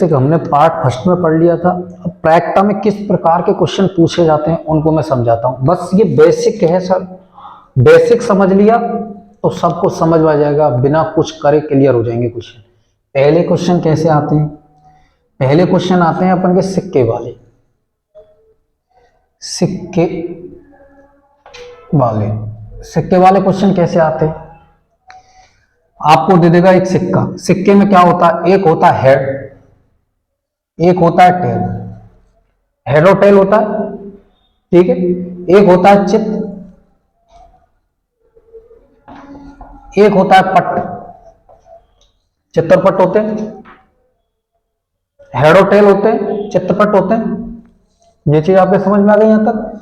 ठीक, हमने part first में पढ़ लिया था। अब प्रैक्टा में किस प्रकार के क्वेश्चन पूछे जाते हैं उनको मैं समझाता हूं। बस ये बेसिक है सर, बेसिक समझ लिया तो सब कुछ समझ आ जाएगा, बिना कुछ करे क्लियर हो जाएंगे क्वेश्चन। पहले क्वेश्चन कैसे आते हैं? पहले क्वेश्चन आते हैं अपन के सिक्के वाले। सिक्के वाले सिक्के वाले क्वेश्चन कैसे आते हैं? आपको दे देगा एक सिक्का, सिक्के में क्या होता है? एक होता है हेड, एक होता है टेल। हेड और टेल होता है, ठीक है। एक होता है चित्र, एक होता है पट। चित्रपट होते हैं, हेड और टेल होते हैं, चित्रपट होते हैं। ये चीज आपके समझ में आ गई यहां तक?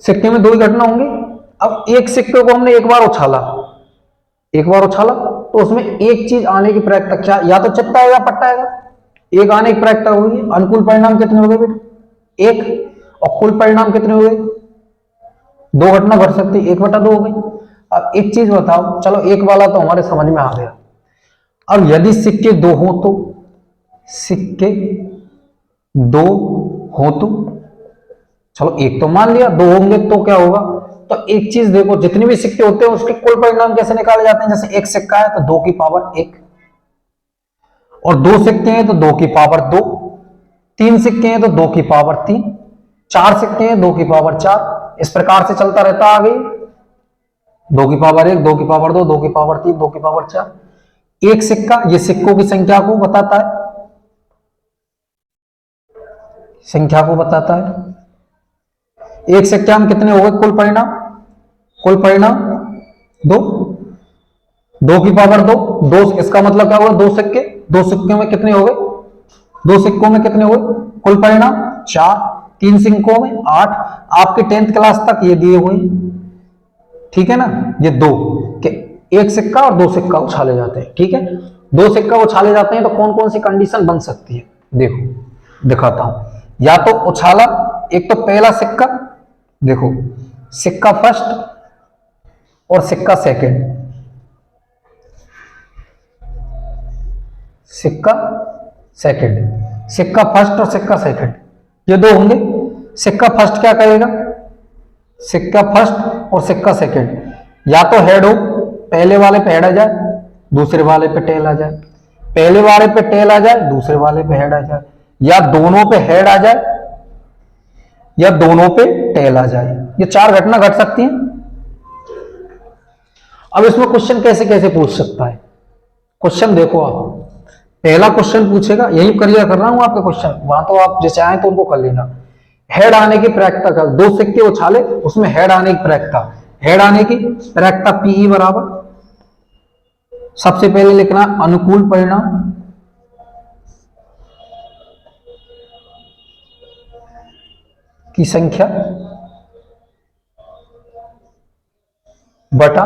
सिक्के में दो ही घटना होंगी। अब एक सिक्के को हमने एक बार उछाला, एक बार उछाला तो उसमें एक चीज आने की प्रयत्न क्या? या तो चित्ता आएगा पट्टा आएगा। एक आने की प्रयत्न होगी। अनुकूल परिणाम कितने हो गए बेटा? एक। और कुल परिणाम कितने हो गए? दो घटना घट सकती, 1/2 हो गई। अब एक चीज बताओ, चलो एक वाला तो हमारे समझ में आ गया। अब यदि सिक्के दो हो तो, सिक्के दो हो तो, चलो एक तो मान लिया, दो होंगे तो क्या होगा? तो एक चीज देखो, जितने भी सिक्के होते हैं उसके कुल परिणाम कैसे निकाले जाते हैं? जैसे एक सिक्का है तो 2 की पावर 1, और दो सिक्के हैं तो 2 की पावर 2, तीन सिक्के हैं तो 2 की पावर 3, चार सिक्के हैं 2 की पावर 4। इस प्रकार से चलता रहता आगे। 2 की पावर 1, 2 की पावर 2, 2 की पावर 3, 2 की पावर 4। एक सिक्का ये सिक्कों की संख्या को बताता है, संख्या को बताता है। एक सिक्का में कितने हो गए कुल परिणाम? कुल परिणाम 2, 2 की पावर 2, 2। इसका मतलब क्या हुआ? दो सिक्के, दो सिक्कों में कितने हो गए? दो सिक्कों में कितने हो गए कुल परिणाम? 4। तीन सिक्कों में 8। आपके 10th क्लास तक ये दिए हुए, ठीक है ना? ये दो के एक सिक्का और दो सिक्का उछाले जाते हैं, ठीक है। दो सिक्का उछाले जाते हैं तो कौन कौन सी कंडीशन बन सकती है? देखो दिखाता हूं। या तो उछाला, एक तो पहला सिक्का, देखो सिक्का फर्स्ट और सिक्का सेकंड, सिक्का सेकंड, सिक्का फर्स्ट और सिक्का सेकंड, ये दो होंगे। सिक्का फर्स्ट क्या करेगा? सिक्का फर्स्ट और सिक्का सेकंड या तो हेड हो, पहले वाले पे हेड आ जाए, दूसरे वाले पे टेल आ जाए, पहले वाले पे टेल आ जाए, दूसरे वाले पे हेड आ जाए, या दोनों पे हेड आ जाए, या दोनों पे टेल आ जाए। ये चार घटना घट सकती हैं। अब इसमें क्वेश्चन कैसे कैसे पूछ सकता है? क्वेश्चन देखो आप, पहला क्वेश्चन पूछेगा, यही क्लियर कर रहा हूं आपका क्वेश्चन, वहां तो आप जैसे आए तो उनको कर लेना। हेड आने की प्रैक्टिस का, दो सिक्के उछाले उसमें हेड आने की प्रैक्टिस, हेड आने की प्रैक्टिस पीई बराबर, सबसे पहले लिखना अनुकूल परिणाम की संख्या बटा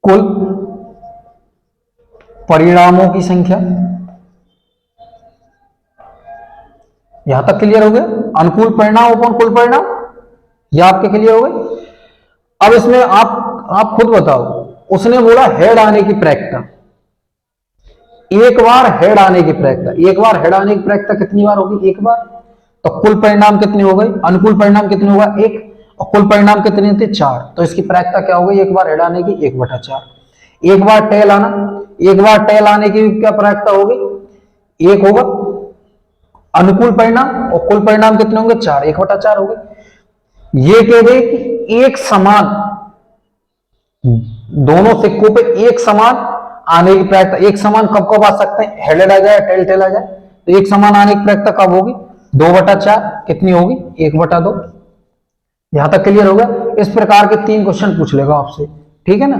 कुल परिणामों की संख्या। यहां तक क्लियर हो गया? अनुकूल परिणाम अपन कुल परिणाम, यह आपके क्लियर हो गए। अब इसमें आप खुद बताओ, उसने बोला हेड आने की प्रैक्टिस, एक बार हेड आने की प्रैक्टिस, एक बार हेड आने की प्रैक्टिस कितनी बार होगी? एक बार। तो कुल परिणाम कितने हो गए? अनुकूल परिणाम कितने होगा? 1, और कुल परिणाम कितने थे? 4। तो इसकी प्रैक्टिस क्या हो गई? एक बार हेड आने की 1/4। एक बार टेल आना, एक बार टेल आने की क्या प्रैक्टिस होगी? 1 होगा अनुकूल परिणाम, और कुल परिणाम कितने होंगे? 4, 1/4 हो गए। ये कह गए कि एक समान, दोनों सिक्कों पे एक समान आने की प्रैक्टिस, एक समान कब कब आ सकते हैं? हेडेड आ जाए, टेल टेल आ जाए। तो एक समान आने की प्रैक्टिस कब होगी? 2/4 कितनी होगी? 1/2। यहां तक क्लियर होगा? इस प्रकार के 3 क्वेश्चन पूछ लेगा आपसे, ठीक है ना?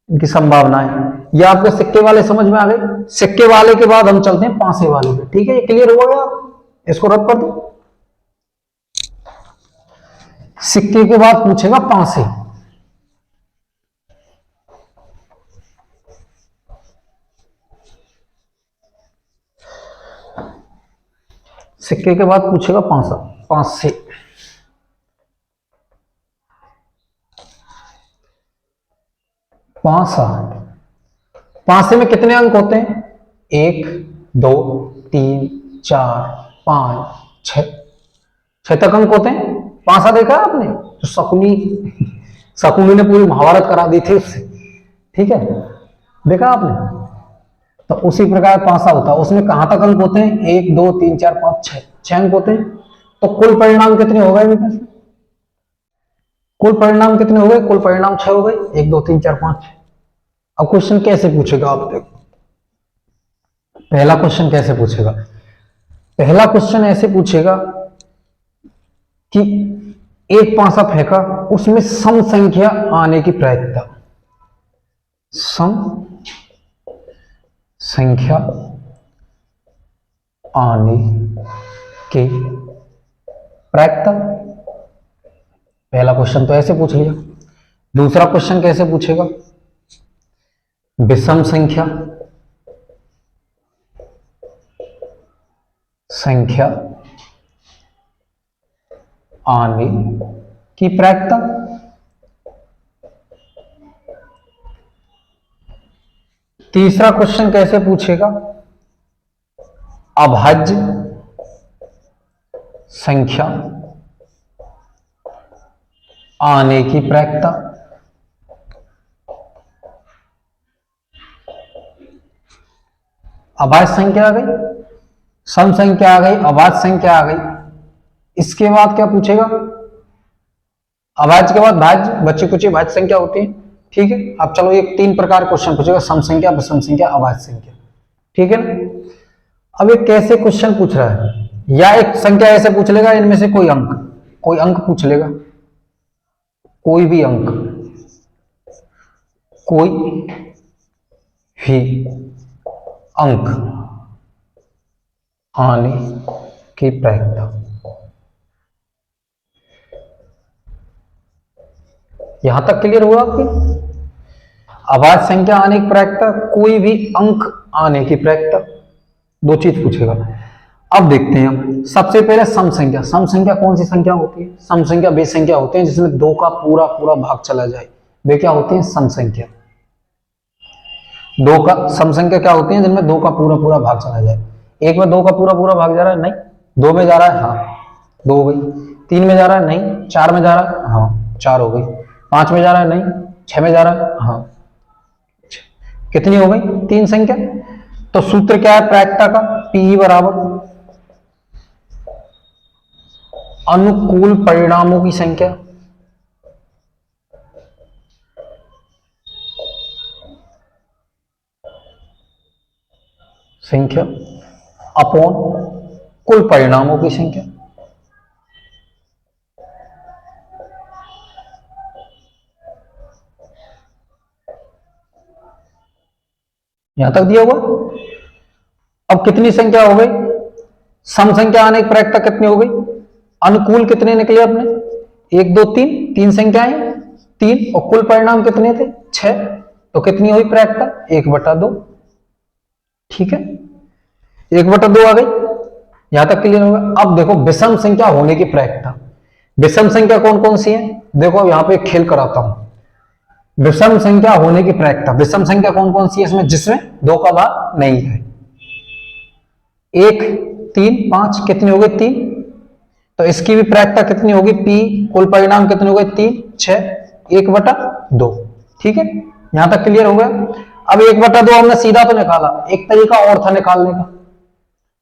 इनकी संभावनाएं, ये आपके सिक्के वाले समझ में आ गए। सिक्के वाले के बाद हम चलते हैं पांसे वाले पे, ठीक है? ये क्लियर हो गया? इसको रद्द कर दो। सिक्के के बाद पूछेगा पांसे। सिक्के के बाद पूछेगा पांसा, पांसे। पांसा पांसे में कितने अंक होते हैं? 1 2 3 4 5 6, 6 तक अंक होते हैं। पांसा देखा आपने? तो शकुनी ने पूरी महाभारत करा दी थी उससे, ठीक है, देखा आपने? तो उसी प्रकार पांसा होता है, उसमें कहां तक अंक होते हैं? 1 2 3 4 5 6, 6 अंक होते हैं। तो कुल परिणाम कितने हो गए बेटा? कुल परिणाम कितने हो गए? कुल परिणाम 6 हो गए, 1 2 3 4 5 6। अब क्वेश्चन कैसे पूछेगा आप देखो, पहला क्वेश्चन कैसे पूछेगा? पहला क्वेश्चन ऐसे पूछेगा कि एक पांसा फेंका, उसमें सम संख्या आने की प्रायिकता, सम संख्या आने की प्रायिकता। पहला क्वेश्चन तो ऐसे पूछ लिया। दूसरा क्वेश्चन कैसे पूछेगा? विषम संख्या आने की प्रायिकता। तीसरा क्वेश्चन कैसे पूछेगा? अभाज्य संख्या आने की प्रायिकता। अभाज्य संख्या आ गई, सम संख्या आ गई, अभाज्य संख्या आ गई। इसके बाद क्या पूछेगा? अभाज्य के बाद भाज्य, बच्चे कुछ भाज्य संख्या होती है, ठीक है। अब चलो एक 3 प्रकार क्वेश्चन पूछेगा, सम संख्या, विषम संख्या, अभाज्य संख्या, ठीक है ना। अब एक कैसे क्वेश्चन पूछ रहा है, या एक संख्या ऐसे पूछ लेगा, इनमें से कोई अंक पूछ लेगा, कोई भी अंक, कोई भी अंक आने की प्रायिकता। यहां तक क्लियर हुआ आपकी? अभाज्य संख्या आने की प्रायिकता, कोई भी अंक आने की प्रायिकता, 2 चीज पूछेगा। अब देखते हैं हम सबसे पहले सम संख्या। सम संख्या कौन सी संख्या होती है? सम संख्या वे संख्या होते हैं जिसमें 2 का पूरा पूरा भाग चला जाए, वे क्या होते हैं? सम संख्या। 2 का सम संख्या क्या होती है? जिनमें 2 का पूरा पूरा भाग चला जाए। 1 में 2 का पूरा पूरा भाग जा रहा है? नहीं। 2 में जा रहा है? हाँ, 2 हो गई। 3 में जा रहा है? नहीं। 4 में जा रहा है? हाँ, 4 हो गई। 5 में जा रहा है? नहीं। 6 में जा रहा है? हाँ। कितनी हो गई? 3 संख्या। तो सूत्र क्या है प्रायिकता का? पी बराबर अनुकूल परिणामों की संख्या अपॉन कुल परिणामों की संख्या। यहां तक दिया हुआ। अब कितनी संख्या हो गई? सम संख्या आने की प्रायिकता कितनी हो गई? अनुकूल कितने निकले अपने? 1 2 3, 3 संख्याएं, 3, और कुल परिणाम कितने थे? 6। तो कितनी हुई प्रायिकता? 1/2, ठीक है, 1/2 आ गई। यहां तक क्लियर होगा। अब देखो विषम संख्या होने की प्रायिकता। विषम संख्या कौन कौन सी है? देखो यहां पे खेल कराता हूं। विषम संख्या होने की प्रायिकता, विषम संख्या कौन कौन सी है इसमें? जिसमें 2 का भाग नहीं है। 1 3 5, कितनी हो गई? 3। तो इसकी भी प्रायिकता कितनी होगी? पी। कुल परिणाम कितने हो गए? 3 6, 1/2, ठीक है। यहां तक क्लियर हो गया। अब 1/2 हमने सीधा तो निकाला, एक तरीका और था निकालने का।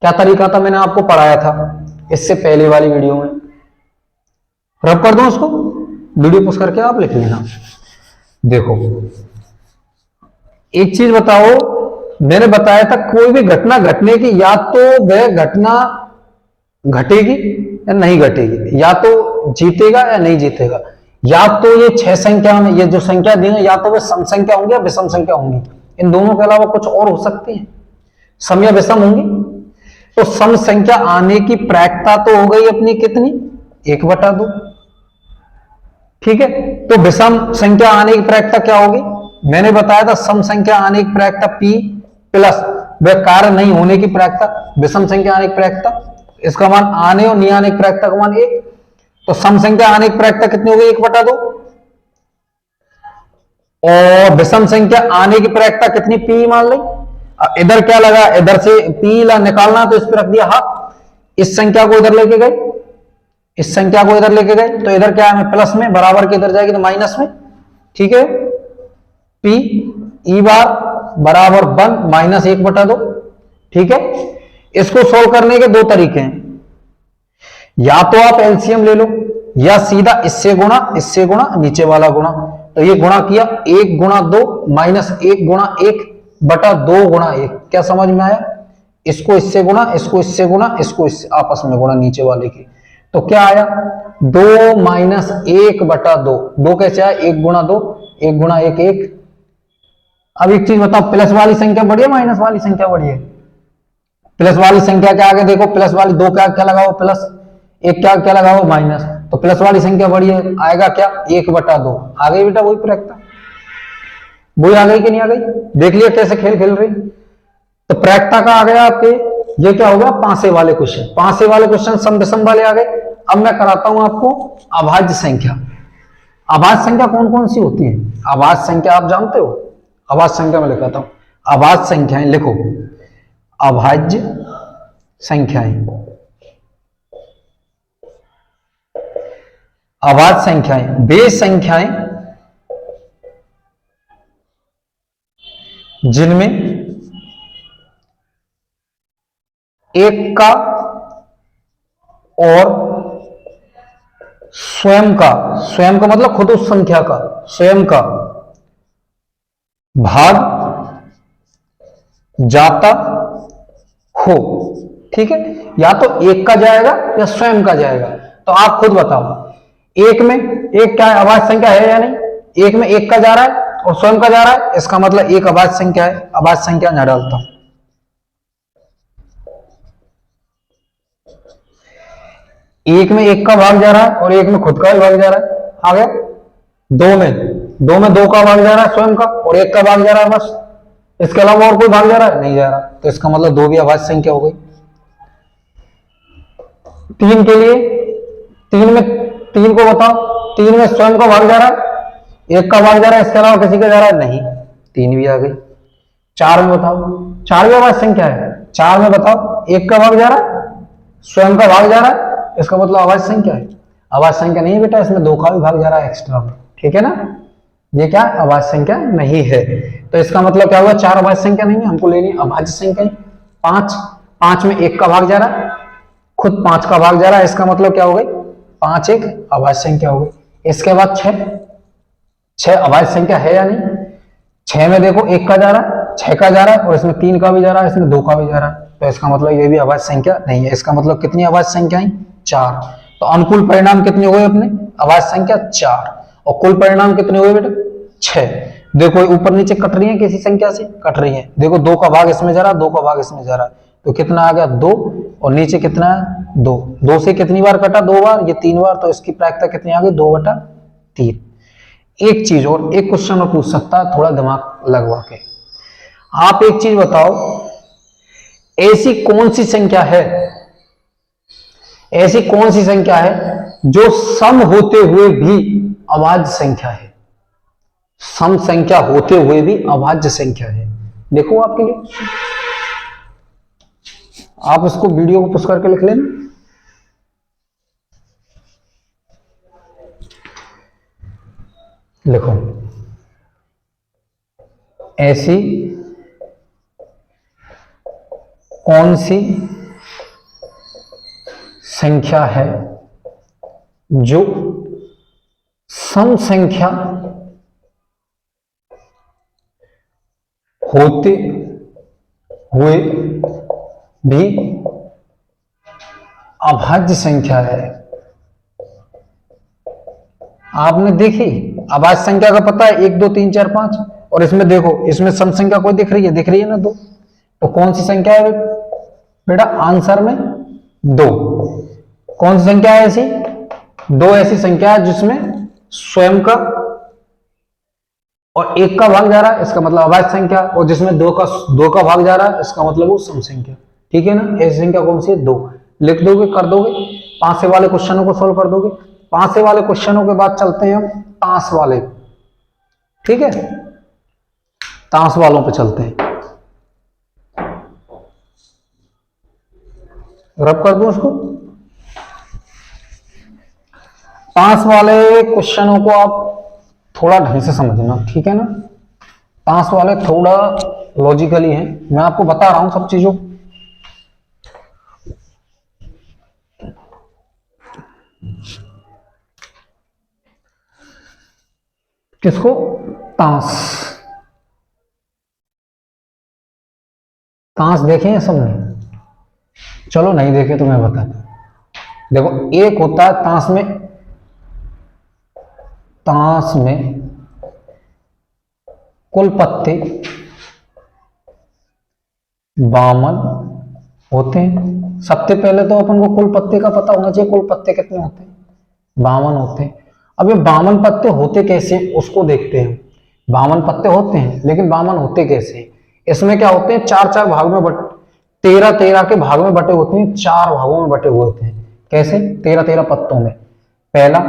क्या तरीका था? मैंने आपको पढ़ाया था इससे पहले वाली वीडियो में। रब कर दो उसको, वीडियो पोस्ट करके आप लिख लेना। देखो एक चीज बताओ, मैंने बताया था कोई भी घटना घटने की, या तो वह घटना घटेगी या नहीं घटेगी, या तो जीतेगा या नहीं जीतेगा, या तो ये 6 संख्या में ये जो संख्या दी है, या तो वे सम संख्या होंगी या विषम संख्या होंगी। इन दोनों के अलावा कुछ और हो सकती है, सम या विषम होंगी। तो सम संख्या आने की प्रायिकता तो हो गई अपनी कितनी? 1/2, ठीक है। तो विषम संख्या आने की प्रायिकता क्या होगी? मैंने बताया था सम संख्या आने की प्रायिकता P प्लस वह कार्य नहीं होने की प्रायिकता, विषम संख्या आने की प्रायिकता, इसका मान आने और नहीं आने की प्रायिकता का मान 1। तो सम संख्या आने की प्रायिकता कितनी हो गई? 1/2। और विषम संख्या आने की प्रायिकता कितनी, पी मान ली। इधर क्या लगा, इधर से पी निकालना तो इस पर रख दिया हाफ, इस संख्या को इधर लेके गए, इस संख्या को इधर लेके गए, तो इधर क्या है प्लस में, बराबर के इधर जाएगी तो माइनस में, ठीक है। पी ई बार बराबर 1 माइनस 1/2, ठीक है। इसको सोल्व करने के दो तरीके हैं, या तो आप एलसीएम ले लो या सीधा इससे गुणा नीचे वाला गुणा। तो ये गुणा किया 1 गुणा 2 माइनस 1 गुणा 1/2 गुणा 1, क्या समझ में आया। इसको इससे गुणा, इसको इससे गुणा, इसको इससे आपस में गुणा नीचे वाले की, तो क्या आया 2 माइनस 1/2। 2 कैसे आया, 1 गुणा 2, 1 गुणा 1 1। अब एक चीज बताओ, प्लस वाली संख्या बड़ी है माइनस वाली संख्या बड़ी है। प्लस वाली संख्या के आगे देखो, प्लस वाली 2 क्या क्या लगाओ प्लस, 1 क्या क्या लगाओ माइनस, तो प्लस वाली संख्या बड़ी है, आएगा क्या 1/2। आ गई बेटा वही प्रायिकता, वही आ गई कि नहीं आ गई, देख लिया कैसे खेल खेल रही। तो प्रायिकता का आ गया आपके, ये क्या होगा पांसे वाले क्वेश्चन, पांसे वाले क्वेश्चन सम विषम वाले आ गए। अब मैं कराता हूं आपको अभाज्य संख्या। अभाज्य संख्या कौन कौन सी होती है, अभाज्य संख्या आप जानते हो, अभाज्य संख्या में लिखाता हूं, अभाज्य संख्याएं लिखो, अभाज्य संख्याएं, अभाज्य संख्याएं वे संख्याएं जिनमें एक का और स्वयं का मतलब खुद उस संख्या का स्वयं का भाग जाता हो, ठीक है। या तो एक का जाएगा या स्वयं का जाएगा, तो आप खुद बताओ, एक में एक क्या है, अभाज्य संख्या है या नहीं, एक में एक का जा रहा है और स्वयं का जा रहा है, इसका मतलब एक अभाज्य संख्या है। अभाज्य संख्या न डालता हूं, एक में एक का भाग जा रहा है और एक में खुद का ही भाग जा रहा है, आ गया। दो में दो का भाग जा रहा है स्वयं का और एक का भाग जा रहा है बस, इसके अलावा और कोई भाग जा रहा है नहीं जा रहा, तो इसका मतलब दो भी अभाज्य संख्या हो गई। 3 के लिए, 3 को बताओ, 3 में स्वयं का भाग जा रहा है, एक का भाग जा रहा है, इसके अलावा किसी का जा रहा है नहीं, 3 भी आ गई। 4 में बताओ, 4 भी अभाज्य संख्या है, 4 में बताओ एक का भाग जा रहा है, स्वयं का भाग जा रहा है, इसका मतलब अभाज्य संख्या है। अभाज्य संख्या नहीं है बेटा, इसमें 2 का भी भाग जा रहा है एक्स्ट्रा, ठीक है ना, ये क्या अभाज्य संख्या नहीं है। तो इसका मतलब क्या हुआ, 4 अभाज्य संख्या नहीं है, हमको लेनी अभाज्य संख्या। 5 में 1 का भाग जा रहा है, खुद 5 का भाग जा रहा है, इसका मतलब क्या हो गई 5 एक अभाज्य संख्या हो गई। इसके बाद 6 अभाज्य संख्या है या नहीं, 6 में देखो 1 का जा रहा है, 6 का जा रहा है और इसमें 3 का भी जा रहा है, इसमें 2 का भी जा रहा है, तो इसका मतलब ये भी अभाज्य संख्या नहीं है। इसका मतलब कितनी अभाज्य संख्याएं 4। तो अनुकूल परिणाम कितने हुए अपने, अभाज्य संख्या 4, और कुल परिणाम कितने हुए बेटा 6। देखो ऊपर नीचे कट रही है, किसी संख्या से कट रही है, देखो 2 का भाग इसमें जा रहा है, 2 का भाग इसमें जा रहा है, तो कितना आ गया 2, और नीचे कितना है 2, 2 से कितनी बार कटा 2 बार, ये 3 बार, तो इसकी प्रायिकता कितनी आ गई 2/3। एक चीज और, एक क्वेश्चन और पूछ सकता है थोड़ा दिमाग लगवा के, आप एक चीज बताओ, ऐसी कौन सी संख्या है, ऐसी कौन सी संख्या है जो सम होते हुए भी अभाज्य संख्या है, सम संख्या होते हुए भी अभाज्य संख्या है। देखो आपके लिए, आप उसको वीडियो को पुश करके लिख लेना। लिखो, ऐसी कौन सी संख्या है जो सम संख्या होते हुए भी अभाज्य संख्या है। आपने देखी अभाज्य संख्या का पता है 1 2 3 4 5, और इसमें देखो, इसमें सम संख्या कोई दिख रही है, दिख रही है ना 2, तो कौन सी संख्या है बेटा, आंसर में 2। कौन सी संख्या है ऐसी, 2 ऐसी संख्या है जिसमें स्वयं का और 1 का भाग जा रहा है, इसका मतलब अभाज्य संख्या, और जिसमें 2 का भाग जा रहा है, इसका मतलब वो सम संख्या, ठीक है ना। ऐसी संख्या कौन सी है 2, लिख दोगे, कर दोगे, 5 वाले क्वेश्चनों को सोल्व कर दोगे। 5 वाले क्वेश्चनों के बाद चलते हैं हम 5 वाले, ठीक है, ताश वालों पे चलते हैं। रब कर दूं उसको। ताश वाले क्वेश्चनों को आप थोड़ा ढंग से समझना, ठीक है ना। ताश वाले थोड़ा लॉजिकली हैं, मैं आपको बता रहा हूं सब चीजों। किसको? ताश। ताश देखे हैं सबने? चलो नहीं देखे तो मैं बताता हूं। देखो, एक होता है ताश में कुल पत्ते 52 होते हैं। सबसे पहले तो अपन को कुल पत्ते का पता होना चाहिए, कुल पत्ते कितने होते हैं? 52 होते हैं। अब ये 52 पत्ते होते कैसे उसको देखते हैं। 52 पत्ते होते हैं, लेकिन 52 होते कैसे? इसमें क्या होते हैं, 4-4 भाग में 13-13 के भाग में बटे होते हैं, 4 भागों में बटे हुए होते हैं। कैसे? 13-13 पत्तों में। पहला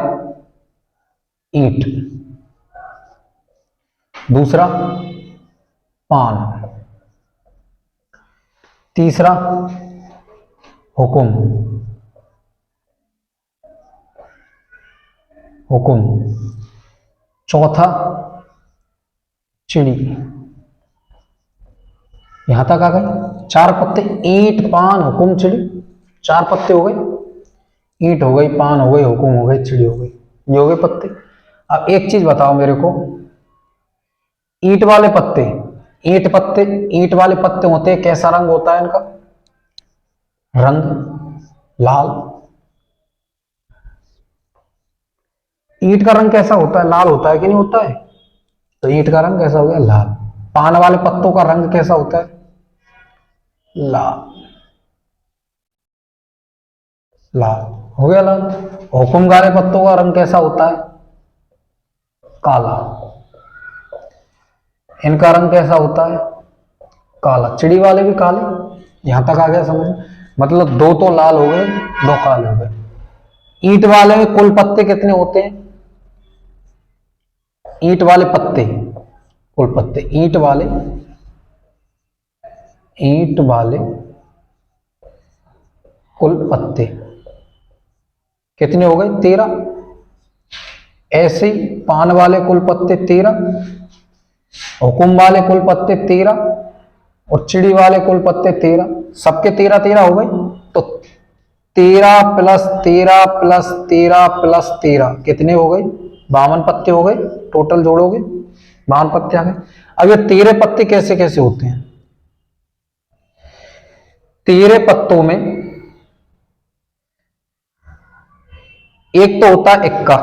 ईंट, दूसरा पान, तीसरा हुकुम, चौथा चिड़ी। यहां तक आ गए 4 पत्ते। ईंट, पान, हुकुम, चिड़ी, 4 पत्ते हो गए। ईंट हो गई, पान हो गई, हुकुम हो गई, चिड़ी हो गई, ये हो गए पत्ते। अब एक चीज बताओ मेरे को, ईंट वाले पत्ते, ईंट वाले पत्ते होते हैं, कैसा रंग होता है इनका? रंग लाल। ईंट का रंग कैसा होता है? लाल होता है कि नहीं होता है? तो ईंट का रंग कैसा हो गया? लाल। पान वाले पत्तों का रंग कैसा होता है? लाल। लाल हो गया, लाल। हुकुम वाले पत्तों का रंग कैसा होता है? काला। इनका रंग कैसा होता है? काला। चिड़ी वाले भी काले। यहां तक आ गया समझ? मतलब 2 तो लाल हो गए, 2 काले हो गए। ईंट वाले में कुल पत्ते कितने होते हैं? ईंट वाले पत्ते, कुल पत्ते, ईंट वाले कुल पत्ते कितने हो गए? 13। ऐसे ही पान वाले कुल पत्ते 13, हुकुम वाले कुल पत्ते 13 और चिड़ी वाले कुल पत्ते 13। सबके 13-13 हो गए। तो 13 + 13 + 13 + 13 कितने हो गए? 52 पत्ते हो गए। टोटल जोड़ोगे 52 पत्ते आ गए। अब ये 13 पत्ते कैसे कैसे होते हैं? 13 पत्तों में एक तो होता है इक्का,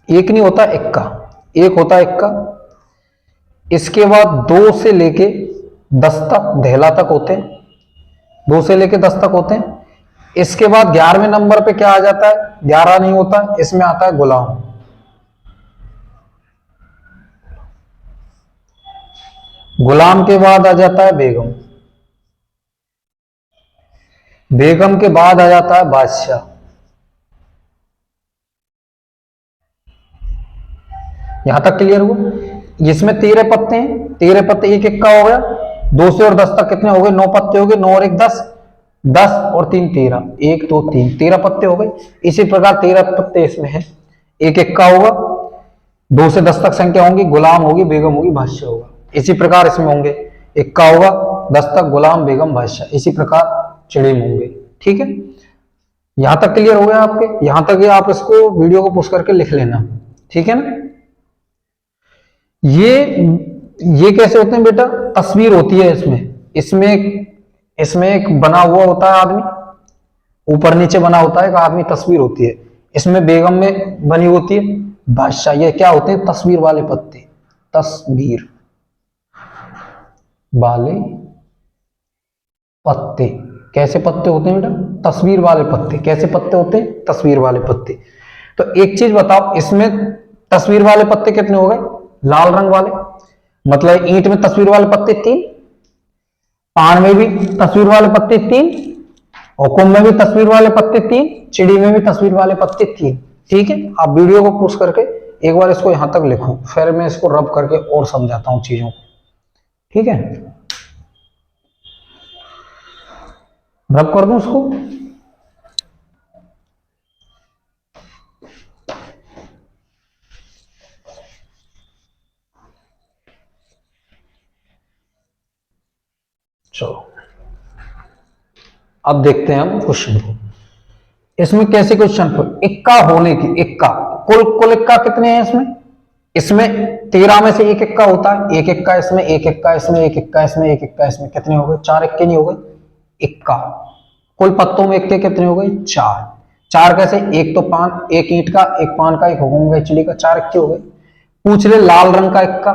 एक नहीं होता इक्का, एक होता है इक्का। इसके बाद 2 से लेके 10 तक, धेला तक होते हैं, 2 से लेके 10 तक होते हैं। इसके बाद 11वें नंबर पे क्या आ जाता है? 11 नहीं होता, इसमें आता है गुलाम। गुलाम के बाद आ जाता है बेगम, बेगम के बाद आ जाता है बादशाह। यहां तक क्लियर हुआ? इसमें 13 पत्ते हैं, 13 पत्ते, एक इक्का हो गया। 2 से और 10 तक कितने हो गए? 9 पत्ते हो गए। 9 और 1 10, 10 और 3 13, 1 2 3, 13 पत्ते हो गए। इसी प्रकार 13 पत्ते इसमें है। एक इक्का होगा, 2 से 10 तक संख्या होंगी, गुलाम होगी, बेगम होगी, बादशाह होगा। इसी प्रकार इसमें होंगे, इक्का होगा, 10 तक गुलाम, बेगम, बादशाह। इसी प्रकार चिड़ी में होंगे। ठीक है, यहां तक क्लियर हो गया आपके? यहां तक ये आप इसको वीडियो को पुश करके लिख लेना, ठीक है ना। ये कैसे होते हैं बेटा? तस्वीर होती है इसमें, इसमें एक बना हुआ होता है आदमी, ऊपर नीचे बना होता है एक आदमी, तस्वीर होती है। इसमें बेगम में बनी होती है बादशाह। ये क्या होते हैं? तस्वीर वाले पत्ते। तस्वीर वाले पत्ते कैसे पत्ते होते हैं बेटा? तस्वीर वाले पत्ते। कैसे पत्ते होते हैं? तस्वीर वाले पत्ते। तो एक चीज बताओ, इसमें तस्वीर वाले पत्ते कितने हो गए? लाल रंग वाले। मतलब ईंट में तस्वीर वाले पत्ते 3, पान में भी तस्वीर वाले पत्ते 3, हुकुम में भी तस्वीर वाले पत्ते 3, चिड़ी में भी तस्वीर वाले पत्ते 3। ठीक है, आप वीडियो को पुश करके एक बार इसको यहां तक लिखो, फिर मैं इसको रब करके और समझाता हूं चीजों को। ठीक है, रब कर दूं उसको। चलो अब देखते हैं हम क्वेश्चन को। इसमें कैसे क्वेश्चन को इक्का होने की, इक्का कुल कुल इक्का कितने हैं इसमें? इसमें 13 में से एक इक्का होता है, एक इक्का इसमें, एक इक्का इसमें, एक इक्का इसमें, एक इक्का इसमें, कितने हो गए? 4 इक्के नहीं हो गए? इक्का। कुल पत्तों में इक्के कितने हो गए? 4। 4 कैसे? एक तो पान, एक ईंट का, एक पान का, एक हुकुम का, चिड़ी का, 4 इक्के हो गए। पूछ ले लाल रंग का इक्का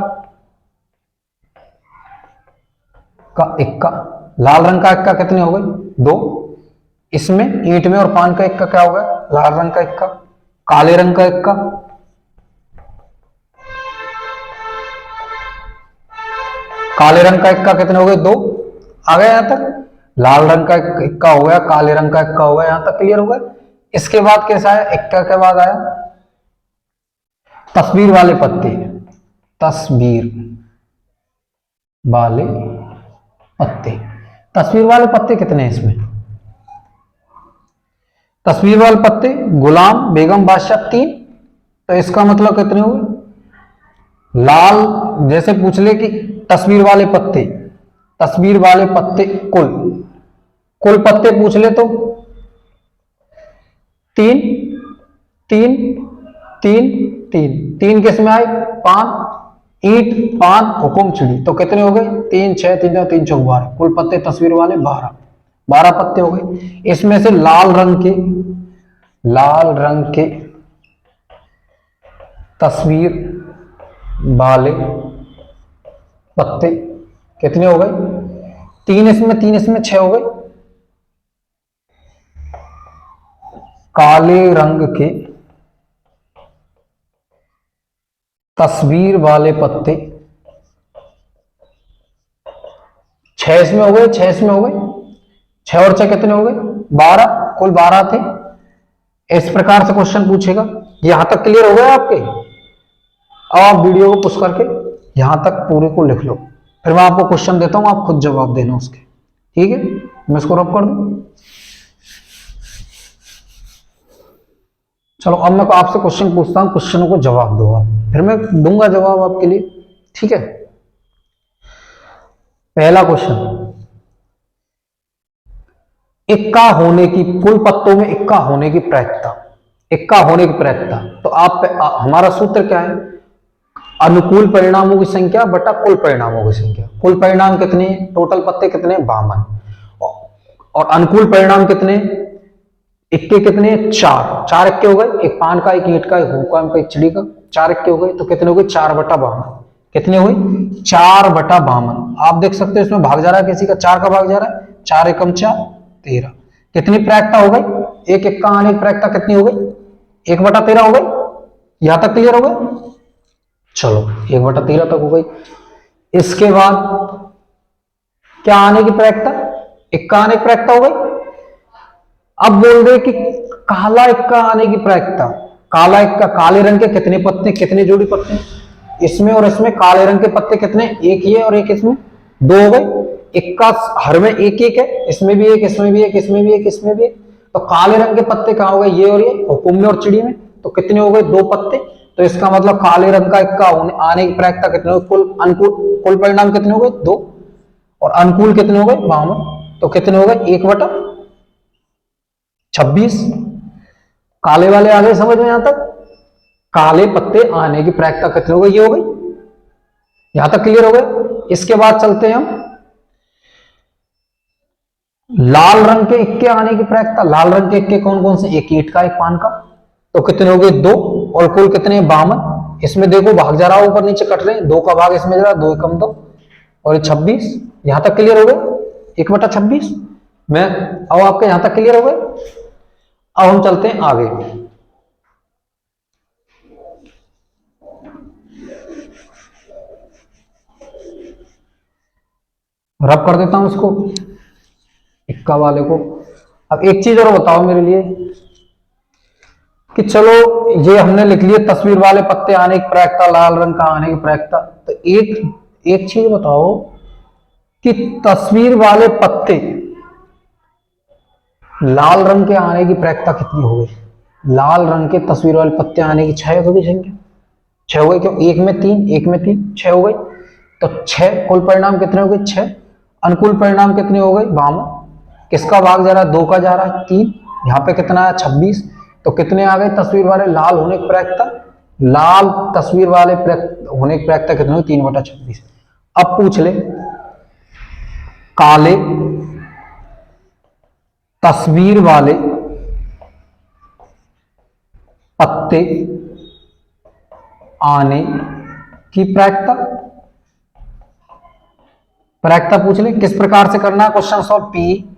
का इक्का, लाल रंग का इक्का कितने हो गए? 2। इसमें ईंट में और पान का इक्का क्या हो गया? लाल रंग का इक्का। काले रंग का इक्का, काले रंग का इक्का कितने हो गए? 2। आ गया यहां तक? लाल रंग का इक्का हो गया, काले रंग का इक्का हो गया, यहां तक क्लियर हो गया। इसके बाद कैसा आया? इक्का के बाद आया तस्वीर वाले पत्ते, तस्वीर वाले पत्ते। तस्वीर वाले पत्ते कितने हैं इसमें? तस्वीर वाले पत्ते गुलाम बेगम बादशाह 3, तो इसका मतलब कितने हुए? लाल, जैसे पूछ ले कि तस्वीर वाले पत्ते, तस्वीर वाले पत्ते कुल, कुल पत्ते पूछ ले तो 3 3 3 3 3 किस में आए? पान, ईंट, पान, हुकुम, चिड़ी, तो कितने हो गए? 3 6 3 3 4 12, कुल पत्ते तस्वीर वाले 12, 12 पत्ते हो गए। इसमें से लाल रंग के, लाल रंग के तस्वीर वाले पत्ते कितने हो गए? 3 इसमें, 3 इसमें, 6 हो गए। काले रंग के तस्वीर वाले पत्ते 6 इसमें हो गए, 6 इसमें हो गए, 6 और 6 कितने हो गए? 12, कुल 12 थे। इस प्रकार से क्वेश्चन पूछेगा। यहां तक क्लियर हो गया आपके? अब आप वीडियो को पुश करके यहां तक पूरे को लिख लो, फिर मैं आपको क्वेश्चन देता हूं, आप खुद जवाब देना उसके। ठीक है, मैं इसको रब कर दूं। चलो अब मैं आपसे क्वेश्चन पूछता हूं, क्वेश्चनों को जवाब दो आप, फिर मैं दूंगा जवाब आपके लिए। ठीक है, पहला क्वेश्चन, इक्का होने की, कुल पत्तों में इक्का होने की प्रायिकता, इक्का होने की प्रायिकता, तो आप हमारा सूत्र क्या है? अनुकूल परिणामों की संख्या बटा कुल परिणामों की संख्या। कुल परिणाम कितने? टोटल पत्ते कितने? 52। और अनुकूल परिणाम कितने? इक्के कितने? 4। 4 इक्के हो गए, एक पान का, एक ईंट का, एक हुक्म का, एक चिड़ी का, 4 इक्के हो गए, तो कितने हो गए? 4 बटा 52। कितने हुए? 4 बटा 52। आप देख सकते हो इसमें भाग जा रहा है किसी का, 4 का भाग जा रहा है, 4 एकम 4 13। कितनी प्रायिकता हो गई? एक इक्का आने की प्रायिकता कितनी हो गई? 1 बटा 13 हो गई। यहां तक क्लियर हो गए? चलो 1 बटा 13 तक हो गई। इसके बाद क्या आने की प्रायिकता? इक्का आने की प्रायिकता हो गई। अब बोल रहे कि काला इक्का आने की प्रायिकता, काला इक्का, काले रंग के कितने पत्ते, कितने जोड़ी पत्ते? इसमें और इसमें काले रंग के पत्ते कितने? एक ही है और एक इसमें 2 हो गए। इक्का हर में एक एक है, इसमें भी एक, इसमें भी एक, इसमें भी एक, इसमें भी एक, तो काले रंग के पत्ते कहां हो गए? ये और ये, हुकुम में और चिड़ी में, तो कितने हो गए? 2 पत्ते। तो इसका मतलब काले रंग का इक्का आने की प्रायिकता कितने हो? कुल अनुकूल, कुल परिणाम कितने हो गए? 2, और अनुकूल कितने हो गए? 52। तो कितने हो गए? 1 बटा 26। काले वाले आ गए समझ में यहां तक? काले पत्ते आने की प्रायिकता कितने हो गई? ये हो गई। यहां तक क्लियर हो गए? इसके बाद चलते हैं हम लाल रंग के इक्के आने की प्रायिकता। लाल रंग के इक्के कौन कौन से? एक ईंट का, एक पान का, तो कितने हो गए? 2, और कुल कितने? 52। इसमें देखो भाग जा रहा है, ऊपर नीचे कट रहे हैं, 2 का भाग इसमें जा रहा है, 2 एकम 2, और 26। यहां तक क्लियर हो गए? 1 बटा 26 में। अब आपके यहां तक क्लियर हो गए? अब हम चलते हैं आगे। रब कर देता हूं इसको, इक्का वाले को। अब एक चीज और बताओ मेरे लिए, कि चलो ये हमने लिख लिया तस्वीर वाले पत्ते आने की प्रायिकता, लाल रंग का आने की प्रायिकता। तो एक चीज बताओ कि तस्वीर वाले पत्ते लाल रंग के आने की प्रायिकता कितनी हो गई? लाल रंग के तस्वीर वाले पत्ते आने की 6 हो गई संख्या, 6 हो गई। क्यों? एक में 3, एक में 3, 6 हो गई। तो 6 कुल परिणाम कितने हो गए? 6। अनुकूल परिणाम कितने हो गए? 52। किसका भाग जा रहा है? 2 का जा रहा है 3। यहाँ पे कितना है? 26। तो कितने आ गए तस्वीर वाले लाल होने की प्रायिकता? लाल तस्वीर वाले होने की प्रायिकता कितने? 3/26। अब पूछ ले काले तस्वीर वाले पत्ते आने की प्रायिकता। प्रायिकता पूछ ले किस प्रकार से करना है क्वेश्चन सॉल्व। पी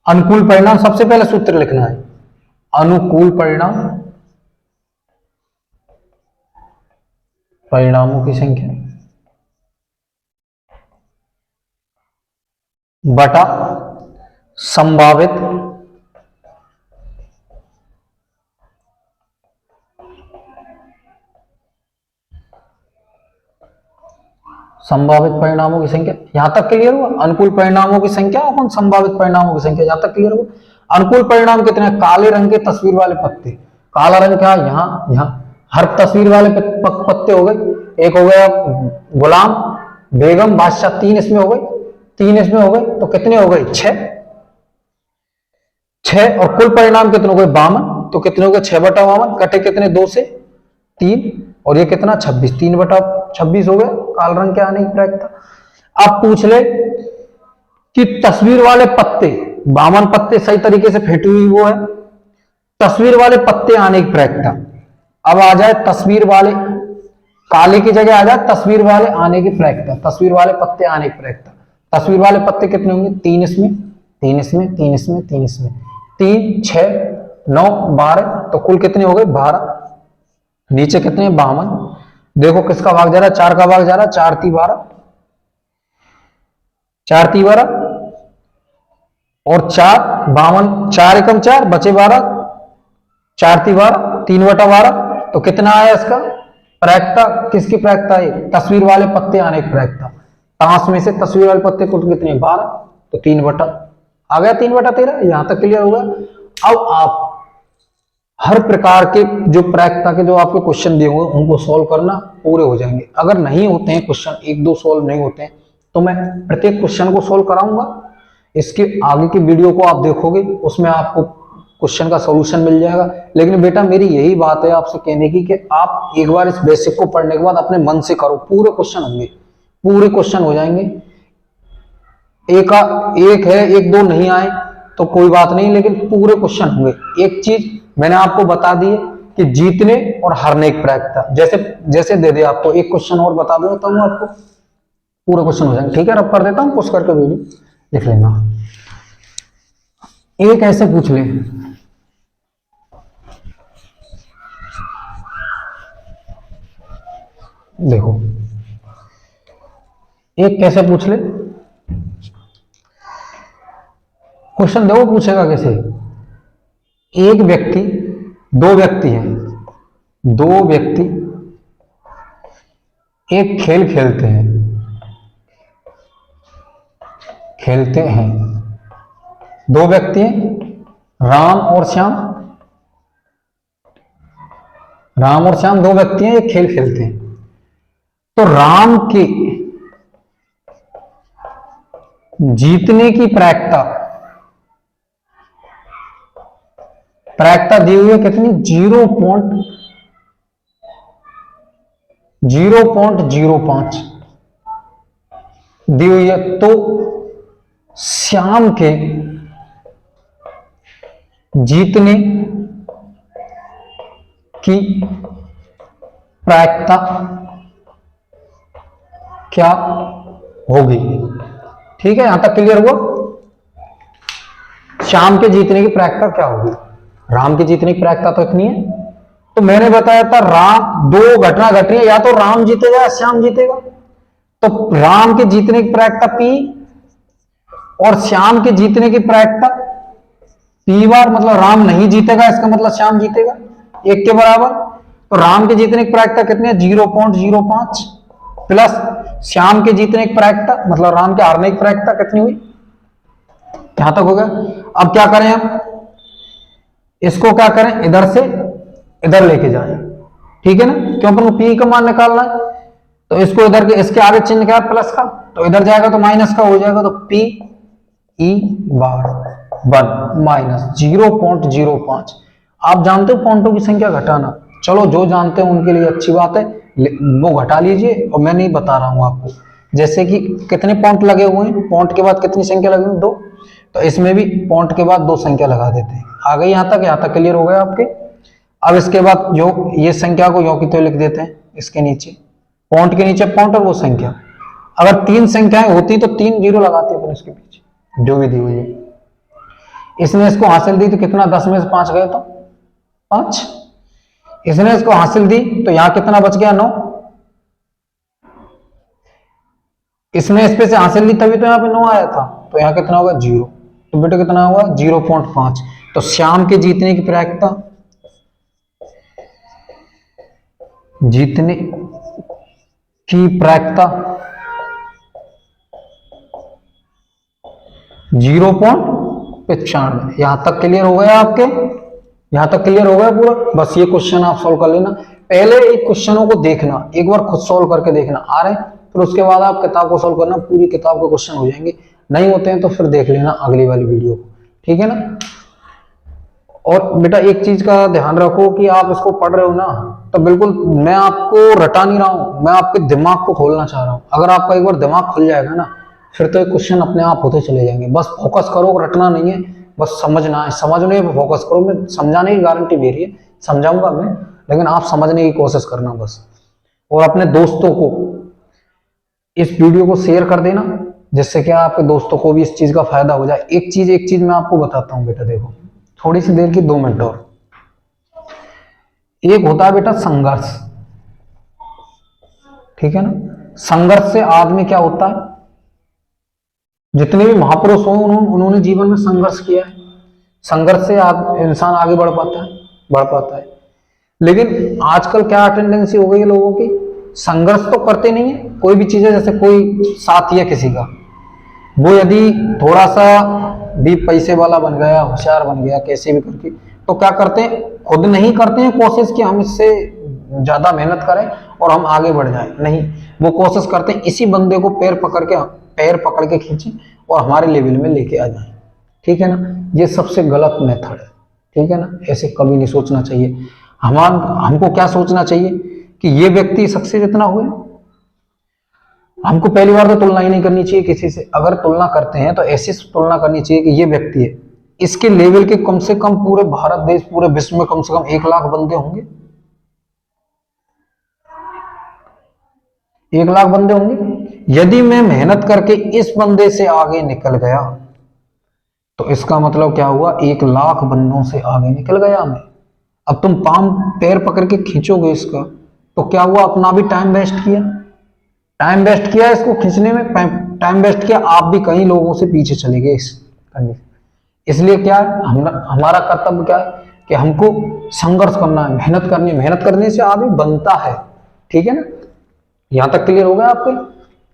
अनुकूल परिणाम, सबसे पहले सूत्र लिखना है अनुकूल परिणाम, परिणामों की संख्या बटा संभावित परिणामों की संख्या। यहां तक क्लियर हुआ? अनुकूल परिणामों की संख्या और संभावित परिणामों की संख्या, यहां तक क्लियर हुआ? अनुकूल परिणाम कितने? काले रंग के तस्वीर वाले पत्ते। काला रंग क्या? यहां हर तस्वीर वाले पत्ते हो गए। एक हो गया गुलाम, बेगम, बादशाह, 3 इसमें हो गए, 3 इसमें हो गए। तो कितने हो गए? 6। और कुल परिणाम कितने हो गए? 52। तो कितने हो गए? 6/52। कटे कितने? 2 से 3। और ये कितना? 26। 3/26 हो गया काल रंग के आने की प्रायिकता। अब पूछ ले कि तस्वीर वाले पत्ते, 52 पत्ते सही तरीके से फेंटी हुई वो है, तस्वीर वाले पत्ते आने की प्रायिकता। अब आ जाए तस्वीर वाले, काले की जगह आ जाए तस्वीर वाले आने की प्रायिकता, तस्वीर वाले पत्ते आने की प्रायिकता। तस्वीर वाले पत्ते कितने होंगे? 3 इसमें, 3 इसमें, 3 इसमें, 3 इसमें, 3, 6, 9, 12। तो कुल कितने हो गए? 12। नीचे कितने? 52। देखो किसका भाग जा रहा है? 4 का भाग जा रहा है। 4 × 3 = 12, 4 × 3 = 12 और 4 52, 4 एकम 4 बचे 12, 4 × 3 = 12, 3/12। तो कितना आया इसका प्रायिकता? किसकी प्रायिकता है? तस्वीर वाले पत्ते आने की प्रायिकता। 5 में से तस्वीर वाले पत्ते कुल कितने? 12। तो 3 बटा आ गया, 3/13। यहां तक क्लियर होगा। अब आप हर प्रकार के जो प्रायिकता के जो आपको क्वेश्चन दिए होंगे उनको सॉल्व करना, पूरे हो जाएंगे। अगर नहीं होते हैं क्वेश्चन, 1-2 सॉल्व नहीं होते हैं, तो मैं प्रत्येक क्वेश्चन को सॉल्व कराऊंगा। इसके आगे की वीडियो को आप देखोगे, उसमें आपको क्वेश्चन का सॉल्यूशन मिल जाएगा। लेकिन बेटा मेरी यही बात है आपसे कहने की कि आप एक बार इस बेसिक को पढ़ने के बाद अपने मन से करो, पूरे क्वेश्चन होंगे, पूरे क्वेश्चन हो जाएंगे। एक है, 1-2 नहीं आए तो कोई बात नहीं, लेकिन पूरे क्वेश्चन होंगे। एक चीज मैंने आपको बता दी है कि जीतने और हारने की प्रायिकता, जैसे दे दे आपको एक क्वेश्चन और बता देता हूं आपको, पूरे क्वेश्चन हो जाएंगे। ठीक है, रब कर देता हूं, पुश करके वीडियो लिख लेना। एक ऐसे पूछ ले, देखो एक कैसे पूछ ले क्वेश्चन, देखो पूछेगा कैसे। एक व्यक्ति, 2 व्यक्ति हैं, 2 व्यक्ति एक खेल खेलते हैं, खेलते हैं 2 व्यक्ति हैं, राम और श्याम, राम और श्याम 2 व्यक्ति हैं, एक खेल खेलते हैं। तो राम के जीतने की प्रायिकता दी हुई है कितनी? 0.05 दी हुई है। तो श्याम के जीतने की प्रायिकता क्या होगी? ठीक है, यहां तक क्लियर हुआ? श्याम के जीतने की प्रायिकता क्या होगी? राम के जीतने की प्रायिकता तो इतनी है। तो मैंने बताया था राम, 2 घटना घट रही है, या तो राम जीतेगा या श्याम जीतेगा। तो राम के जीतने की प्रायिकता P और श्याम के जीतने की प्रायिकता पी बार मतलब राम नहीं जीतेगा, इसका मतलब श्याम जीतेगा 1 के बराबर। तो राम के जीतने की प्रायिकता कितनी है? 0.05 प्लस श्याम के जीतने की प्रायिकता मतलब राम के हारने की प्रायिकता कितनी हुई? यहां तक हो गया। अब क्या करें हम? इसको क्या करें? इधर से इधर लेके जाएं, ठीक है ना, क्योंकि वो पी का मान निकालना है। तो इसको इधर के इसके आगे चिन्ह क्या है? प्लस का, तो इधर जाएगा तो माइनस का हो जाएगा। तो पी ई बार 1 माइनस 0.05। आप जानते हो पॉइंटों की संख्या घटाना, चलो जो जानते हैं उनके लिए अच्छी बात है, वो घटा लीजिए और मैं नहीं बता रहा हूं आपको। जैसे कि कितने पॉइंट लगे हुए हैं, पॉइंट के बाद कितनी संख्या लगी हुई? 2, तो इसमें भी पॉइंट के बाद 2 संख्या लगा देते हैं। आ गई यहां तक क्लियर हो गया आपके। अब इसके बाद जो ये संख्या को यो की तो लिख देते हैं, इसके नीचे पॉइंट के नीचे पॉइंट और वो संख्या। अगर 3 संख्याएं होती तो 3 जीरो लगाते हैं इसके पीछे जो भी दी हुई है। इसने इसको हासिल दी तो कितना? 10 में से 5 गए तो 5। इसने इसको हासिल दी तो यहां कितना बच गया? 9। इसने इस पे से हासिल दी तभी तो यहां पे 9 आया था, तो यहां कितना होगा? 0। तो बेटा कितना हुआ? 0.5। तो श्याम के जीतने की प्रायिकता, जीतने की प्रायिकता 0.95। यहां तक क्लियर हो गया आपके? यहां तक क्लियर हो गया पूरा? बस ये क्वेश्चन आप सॉल्व कर लेना। पहले एक क्वेश्चनों को देखना, एक बार खुद सॉल्व करके देखना आ रहे, फिर उसके बाद आप किताब को सॉल्व करना, पूरी किताब के क्वेश्चन हो जाएंगे। नहीं होते हैं तो फिर देख लेना अगली वाली वीडियो को, ठीक है ना। और बेटा एक चीज का ध्यान रखो कि आप इसको पढ़ रहे हो ना, तो बिल्कुल मैं आपको रटा नहीं रहा हूं, मैं आपके दिमाग को खोलना चाह रहा हूं। अगर आपका एक बार दिमाग खुल जाएगा ना, फिर तो क्वेश्चन अपने आप होते चले जाएंगे। बस फोकस करो, रटना नहीं है, बस समझना है। समझने पे फोकस करो। मैं समझाने की गारंटी दे रही है, समझाऊंगा मैं, लेकिन आप समझने की कोशिश करना बस। और अपने दोस्तों को इस वीडियो को शेयर कर देना, जिससे कि आपके दोस्तों को भी इस चीज का फायदा हो जाए। एक चीज मैं आपको बताता हूँ बेटा, देखो थोड़ी सी देर की 2 मिनट और। एक होता है बेटा संघर्ष, ठीक है ना। संघर्ष से आदमी क्या होता है? जितने भी महापुरुष हो उन्होंने जीवन में संघर्ष किया है। संघर्ष से इंसान आगे बढ़ पाता है। लेकिन आजकल क्या टेंडेंसी हो गई है लोगों की? संघर्ष तो करते नहीं है कोई भी चीज है। जैसे कोई साथी है किसी का, वो यदि थोड़ा सा भी पैसे वाला बन गया, होशियार बन गया कैसे भी करके, तो क्या करते हैं? खुद नहीं करते हैं कोशिश कि हम इससे ज्यादा मेहनत करें और हम आगे बढ़ जाएं। नहीं, वो कोशिश करते हैं इसी बंदे को पैर पकड़ के खींचें और हमारे लेवल में लेके आ जाएं, ठीक है ना। ये सबसे गलत मेथड है, ठीक है ना। ऐसे कभी नहीं सोचना चाहिए। हमको क्या सोचना चाहिए कि ये व्यक्ति सक्सेस इतना हुए, हमको पहली बार तो तुलना ही नहीं करनी चाहिए किसी से। अगर तुलना करते हैं तो ऐसी तुलना करनी चाहिए कि ये व्यक्ति है, इसके लेवल के कम से कम पूरे भारत देश, पूरे विश्व में कम से कम 1 लाख बंदे होंगे। 1 लाख बंदे होंगे। यदि मैं मेहनत करके इस बंदे से आगे निकल गया, तो इसका मतलब क्या हुआ? 1 लाख बंदों से आगे निकल गया मैं। अब तुम पैर पकड़ के खींचोगे इसका, तो क्या हुआ? अपना भी टाइम वेस्ट किया इसको खींचने में, टाइम वेस्ट किया। आप भी कई लोगों से पीछे चले गए इस करने। इसलिए क्या है, हमारा कर्तव्य क्या है कि हमको संघर्ष करना है, मेहनत करनी है। मेहनत करने से आदमी बनता है, ठीक है ना। यहां तक क्लियर हो गया आपके?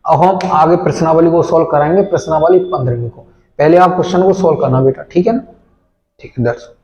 अब हम आगे प्रश्नावली को सॉल्व कराएंगे, प्रश्नावली 15वीं को। पहले आप क्वेश्चन को सॉल्व करना बेटा, ठीक है ना। ठीक है दर्शक।